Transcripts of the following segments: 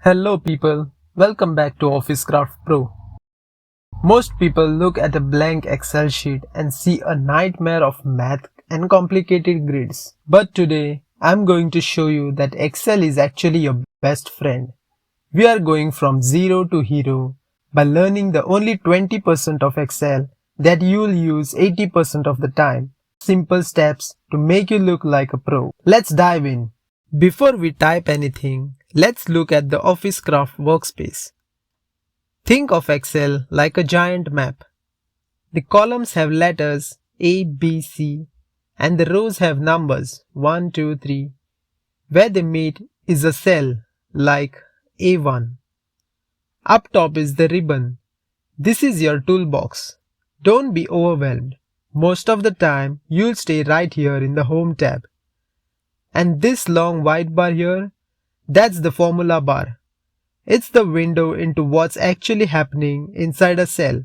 Hello people, welcome back to Office Craft Pro. Most people look at a blank Excel sheet and see a nightmare of math and complicated grids. But today, I'm going to show you that Excel is actually your best friend. We are going from zero to hero by learning the only 20% of Excel that you'll use 80% of the time. Simple steps to make you look like a pro. Let's dive in. Before we type anything, let's look at the Office Craft workspace. Think of Excel like a giant map. The columns have letters A, B, C, and the rows have numbers 1, 2, 3. Where they meet is a cell like A1. Up top is the ribbon. This is your toolbox. Don't be overwhelmed. Most of the time, you'll stay right here in the Home tab. And this long white bar here, that's the formula bar. It's the window into what's actually happening inside a cell.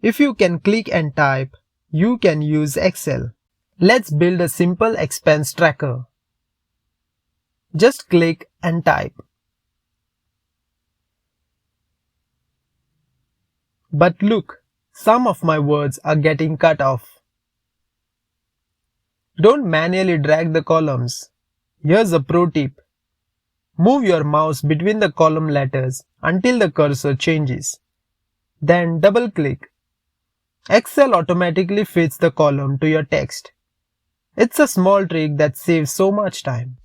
If you can click and type, you can use Excel. Let's build a simple expense tracker. Just click and type. But look, some of my words are getting cut off. Don't manually drag the columns. Here's a pro tip. Move your mouse between the column letters until the cursor changes. Then double click. Excel automatically fits the column to your text. It's a small trick that saves so much time.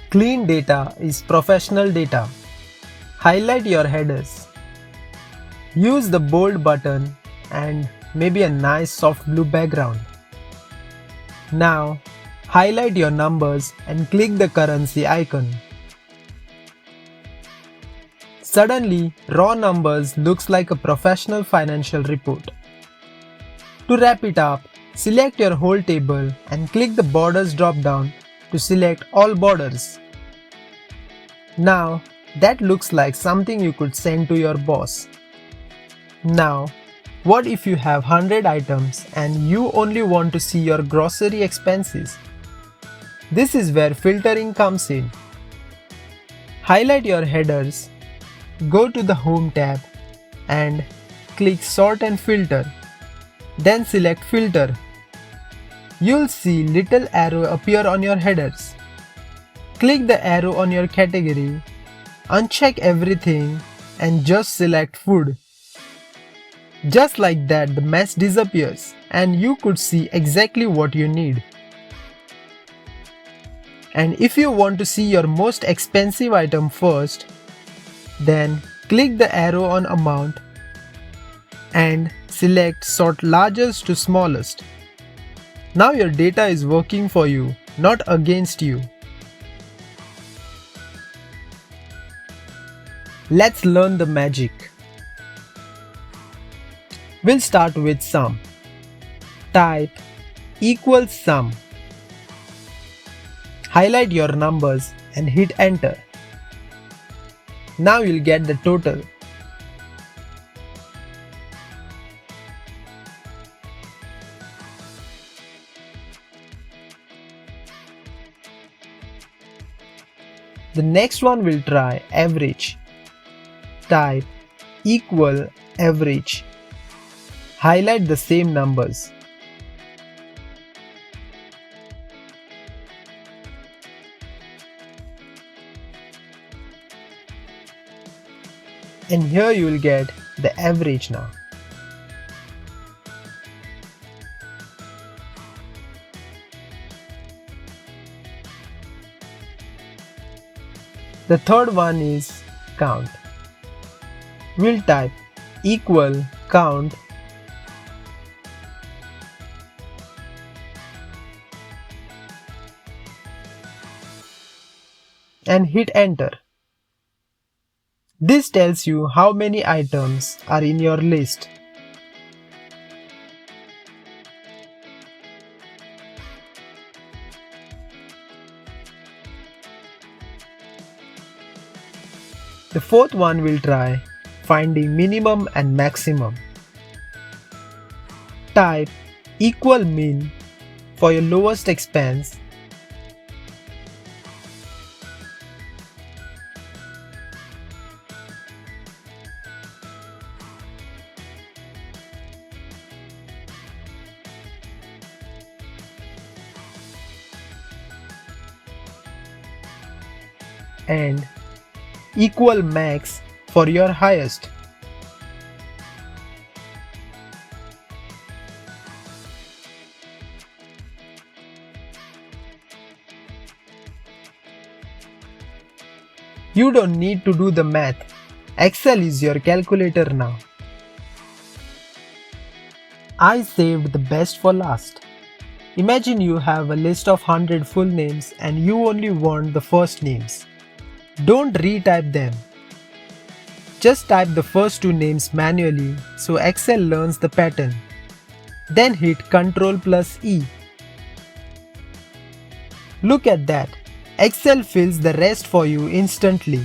Clean data is professional data. Highlight your headers. Use the bold button and maybe a nice soft blue background. Now, highlight your numbers and click the currency icon. Suddenly, raw numbers looks like a professional financial report. To wrap it up, select your whole table and click the borders drop-down to select all borders. Now, that looks like something you could send to your boss. Now, what if you have 100 items and you only want to see your grocery expenses? This is where filtering comes in. Highlight your headers, go to the Home tab and click Sort and Filter. Then select Filter. You'll see little arrow appear on your headers. Click the arrow on your category, uncheck everything and just select Food. Just like that, the mess disappears and you could see exactly what you need. And if you want to see your most expensive item first, then click the arrow on Amount and select Sort Largest to Smallest. Now your data is working for you, not against you. Let's learn the magic. We'll start with sum. Type equals sum. Highlight your numbers and hit enter. Now you'll get the total. The next one will try average. Type equal average. Highlight the same numbers. And here you will get the average now. The third one is count. We'll type equal count. and hit enter. This tells you how many items are in your list. The fourth one will try finding minimum and maximum. Type equal min for your lowest expense and equal max for your highest. You don't need to do the math. Excel is your calculator now. I saved the best for last. Imagine you have a list of 100 full names and you only want the first names. Don't retype them. Just type the first two names manually so Excel learns the pattern. Then hit Ctrl plus E. Look at that. Excel fills the rest for you instantly.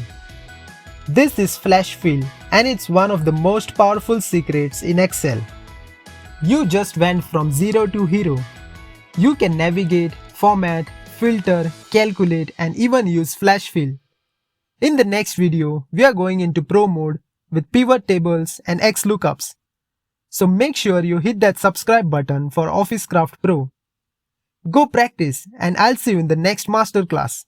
This is flash fill and it's one of the most powerful secrets in Excel. You just went from zero to hero. You can navigate, format, filter, calculate and even use flash fill. In the next video, we are going into Pro mode with pivot tables and XLOOKUPs. So make sure you hit that subscribe button for Office Craft Pro. Go practice and I'll see you in the next masterclass.